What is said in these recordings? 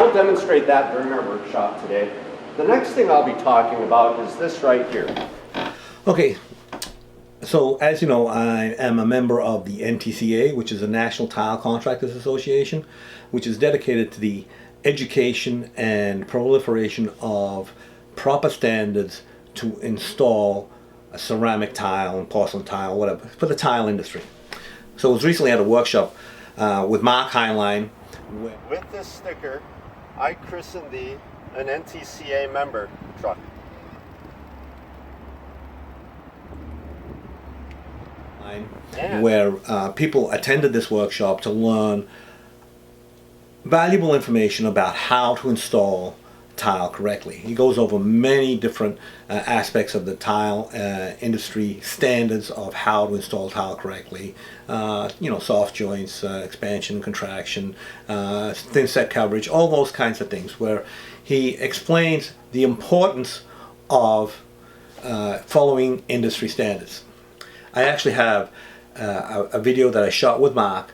will demonstrate that during our workshop today. The next thing I'll be talking about is this right here. Okay, so as you know, I am a member of the NTCA, which is the National Tile Contractors Association, which is dedicated to the education and proliferation of proper standards to install a ceramic tile and porcelain tile, whatever, for the tile industry. So I was recently at a workshop with Mark Heinlein. With this sticker, I christened thee an NTCA member truck. Where people attended this workshop to learn valuable information about how to install tile correctly. He goes over many different aspects of the tile industry standards of how to install tile correctly. Soft joints, expansion, contraction, thin set coverage, all those kinds of things, where he explains the importance of following industry standards. I actually have a video that I shot with Mark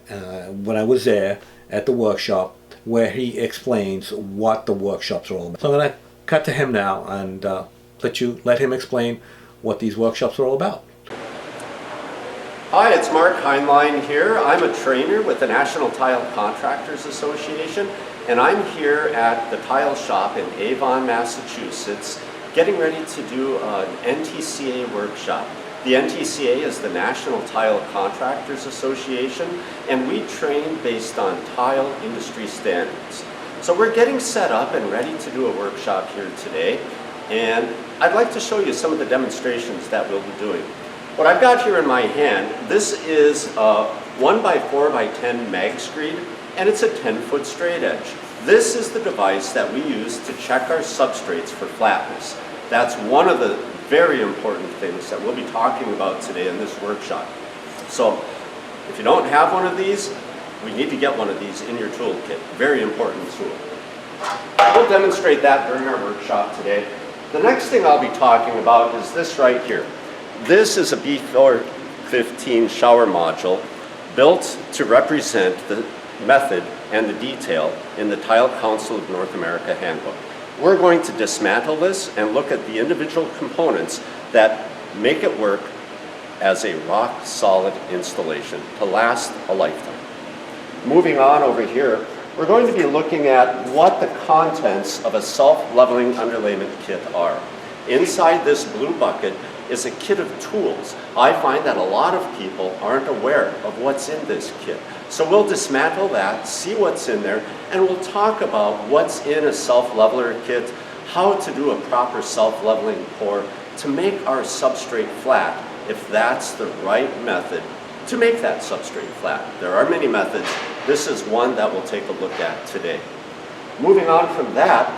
when I was there at the workshop, where he explains what the workshops are all about. So I'm going to cut to him now and let him explain what these workshops are all about. Hi, it's Mark Heinlein here. I'm a trainer with the National Tile Contractors Association, and I'm here at the tile shop in Avon, Massachusetts, getting ready to do an NTCA workshop. The NTCA is the National Tile Contractors Association, and we train based on tile industry standards. So we're getting set up and ready to do a workshop here today, and I'd like to show you some of the demonstrations that we'll be doing. What I've got here in my hand, this is a 1x4x10 mag screed, and it's a 10-foot straight edge. This is the device that we use to check our substrates for flatness. That's one of the very important things that we'll be talking about today in this workshop. So if you don't have one of these, we need to get one of these in your toolkit. Very important tool. We'll demonstrate that during our workshop today. The next thing I'll be talking about is this right here. This is a B415 shower module built to represent the method and the detail in the Tile Council of North America handbook. We're going to dismantle this and look at the individual components that make it work as a rock solid installation to last a lifetime. Moving on over here, we're going to be looking at what the contents of a self-leveling underlayment kit are. Inside this blue bucket is a kit of tools. I find that a lot of people aren't aware of what's in this kit. So we'll dismantle that, see what's in there, and we'll talk about what's in a self-leveler kit, how to do a proper self-leveling pour to make our substrate flat, if that's the right method to make that substrate flat. There are many methods. This is one that we'll take a look at today. Moving on from that,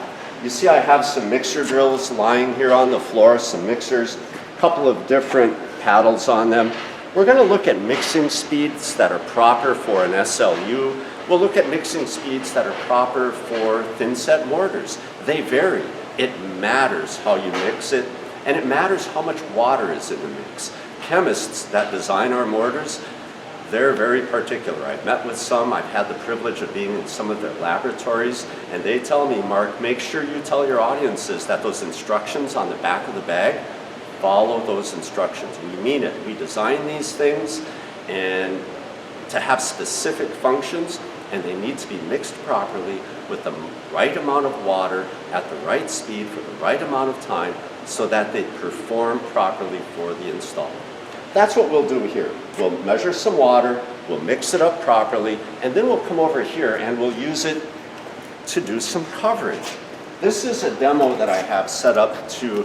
you see I have some mixer drills lying here on the floor, some mixers, a couple of different paddles on them. We're going to look at mixing speeds that are proper for an SLU. We'll look at mixing speeds that are proper for thin set mortars. They vary. It matters how you mix it, and it matters how much water is in the mix. Chemists that design our mortars, they're very particular. I've met with some, I've had the privilege of being in some of their laboratories, and they tell me, Mark, make sure you tell your audiences that those instructions on the back of the bag, follow those instructions. We mean it. We design these things and to have specific functions, and they need to be mixed properly with the right amount of water at the right speed for the right amount of time so that they perform properly for the installer. That's what we'll do here. We'll measure some water, we'll mix it up properly, and then we'll come over here and we'll use it to do some coverage. This is a demo that I have set up to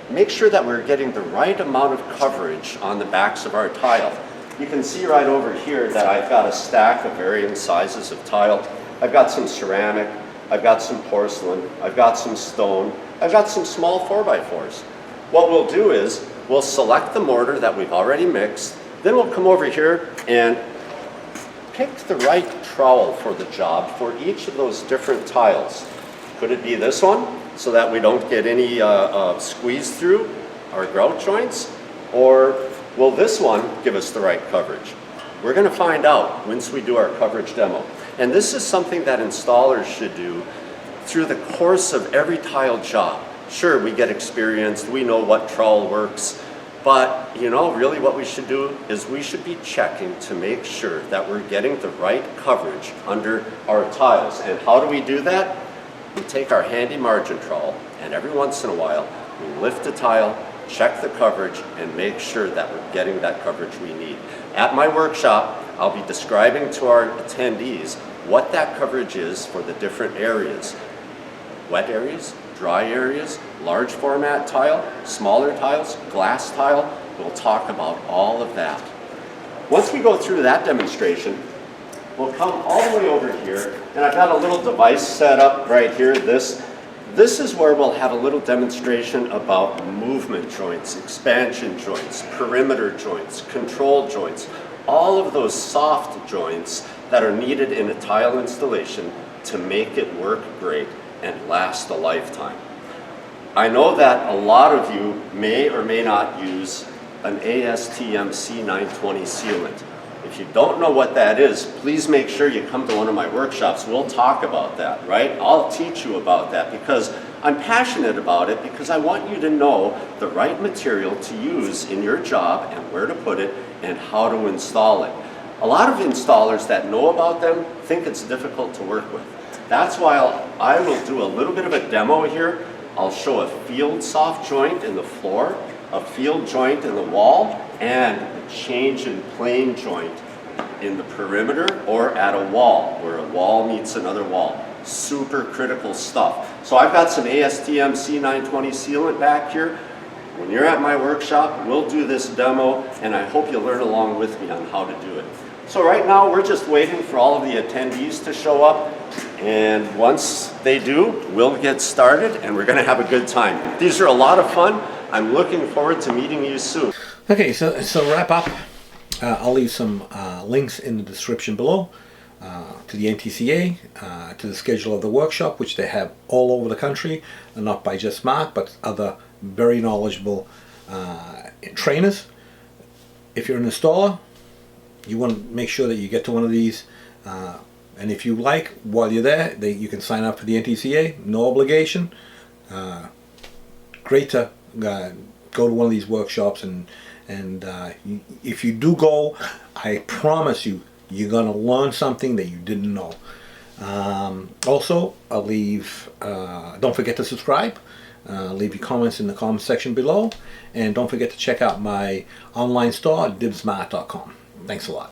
make sure that we're getting the right amount of coverage on the backs of our tile. You can see right over here that I've got a stack of varying sizes of tile. I've got some ceramic, I've got some porcelain, I've got some stone, I've got some small 4x4s. What we'll do is we'll select the mortar that we've already mixed, then we'll come over here and pick the right trowel for the job for each of those different tiles. Could it be this one, so that we don't get any squeeze through our grout joints? Or will this one give us the right coverage? We're going to find out once we do our coverage demo. And this is something that installers should do through the course of every tile job. Sure, we get experienced, we know what trowel works, but really what we should do is we should be checking to make sure that we're getting the right coverage under our tiles. And how do we do that? We take our handy margin trowel, and every once in a while we lift a tile, check the coverage, and make sure that we're getting that coverage we need. At my workshop, I'll be describing to our attendees what that coverage is for the different areas. Wet areas, dry areas, large format tile, smaller tiles, glass tile. We'll talk about all of that. Once we go through that demonstration, we'll come all the way over here, and I've got a little device set up right here. This is where we'll have a little demonstration about movement joints, expansion joints, perimeter joints, control joints, all of those soft joints that are needed in a tile installation to make it work great and last a lifetime. I know that a lot of you may or may not use an ASTM C920 sealant. If you don't know what that is, please make sure you come to one of my workshops. We'll talk about that, right? I'll teach you about that because I'm passionate about it, because I want you to know the right material to use in your job and where to put it and how to install it. A lot of installers that know about them think it's difficult to work with. That's why I will do a little bit of a demo here. I'll show a field soft joint in the floor, a field joint in the wall, and a change in plane joint in the perimeter or at a wall, where a wall meets another wall. Super critical stuff. So I've got some ASTM C920 sealant back here. When you're at my workshop, we'll do this demo, and I hope you'll learn along with me on how to do it. So right now, we're just waiting for all of the attendees to show up, and once they do, we'll get started, and we're gonna have a good time. These are a lot of fun. I'm looking forward to meeting you soon. Okay, so wrap up. I'll leave some links in the description below to the NTCA, to the schedule of the workshop, which they have all over the country, and not by just Mark, but other very knowledgeable trainers. If you're an installer, you want to make sure that you get to one of these, and if you like, while you're there, you can sign up for the NTCA, no obligation. Great to go to one of these workshops, and if you do go, I promise you, you're going to learn something that you didn't know. Also, I'll leave, don't forget to subscribe, leave your comments in the comment section below, and don't forget to check out my online store, dibsmart.com. Thanks a lot.